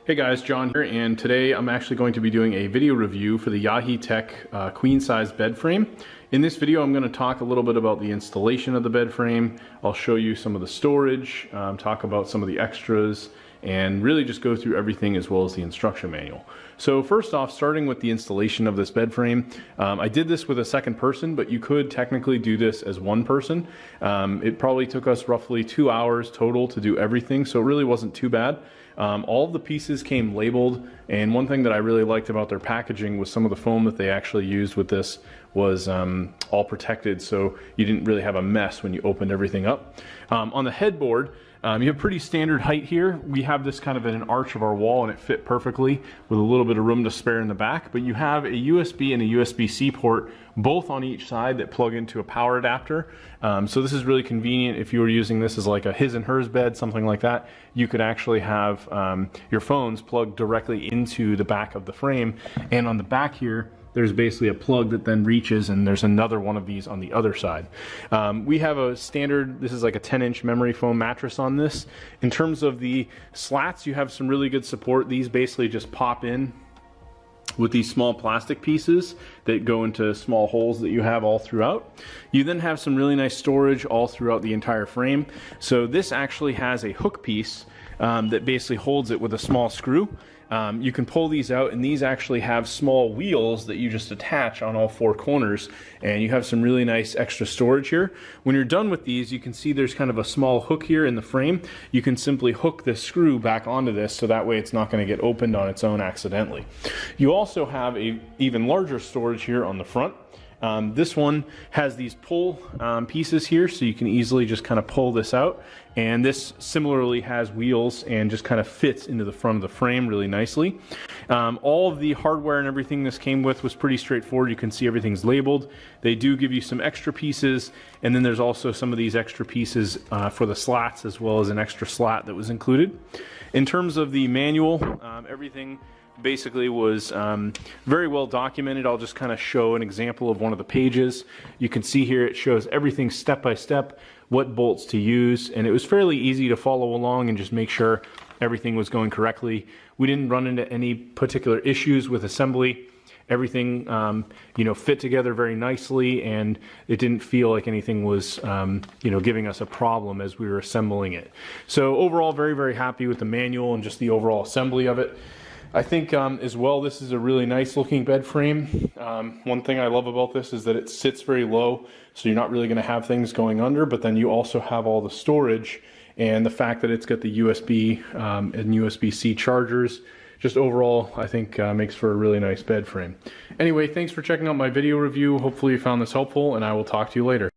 Hey guys, John here, and today I'm actually going to be doing a video review for the Yaheetech queen size bed frame. In this video I'm going to talk a little bit about the installation of the bed frame. I'll show you some of the storage, talk about some of the extras, and really just go through everything as well as the instruction manual. So first off, starting with the installation of this bed frame, I did this with a second person, but you could technically do this as one person. It probably took us roughly 2 hours total to do everything, so it really wasn't too bad. All of the pieces came labeled, and one thing that I really liked about their packaging was some of the foam that they actually used with this was all protected, so you didn't really have a mess when you opened everything up. On the headboard, you have pretty standard height here. We have this kind of in an arch of our wall, and it fit perfectly with a little bit of room to spare in the back, but you have a USB and a USB-C port both on each side that plug into a power adapter. So this is really convenient if you were using this as like a his and hers bed, something like that. You could actually have your phones plugged directly into the back of the frame, and on the back here there's basically a plug that then reaches, and there's another one of these on the other side. We have a standard, this is like a 10-inch memory foam mattress on this. In terms of the slats, you have some really good support. These basically just pop in with these small plastic pieces that go into small holes that you have all throughout. You then have some really nice storage all throughout the entire frame. So this actually has a hook piece that basically holds it with a small screw. You can pull these out, and these actually have small wheels that you just attach on all four corners, and you have some really nice extra storage here. When you're done with these, you can see there's kind of a small hook here in the frame. You can simply hook this screw back onto this, so that way it's not going to get opened on its own accidentally. You also have a even larger storage here on the front. This one has these pull pieces here, so you can easily just kind of pull this out, and this similarly has wheels and just kind of fits into the front of the frame really nicely. All of the hardware and everything this came with was pretty straightforward. You can see everything's labeled. They do give you some extra pieces, and then there's also some of these extra pieces for the slats, as well as an extra slat that was included. In terms of the manual, everything basically was very well documented. I'll just kind of show an example of one of the pages. You can see here it shows everything step by step, what bolts to use, and it was fairly easy to follow along and just make sure everything was going correctly. We didn't run into any particular issues with assembly. Everything fit together very nicely, and it didn't feel like anything was giving us a problem as we were assembling it. So overall, very, very happy with the manual and just the overall assembly of it. I think as well, this is a really nice looking bed frame. One thing I love about this is that it sits very low, so you're not really going to have things going under, but then you also have all the storage, and the fact that it's got the USB and USB-C chargers, just overall I think makes for a really nice bed frame. Anyway, thanks for checking out my video review. Hopefully you found this helpful, and I will talk to you later.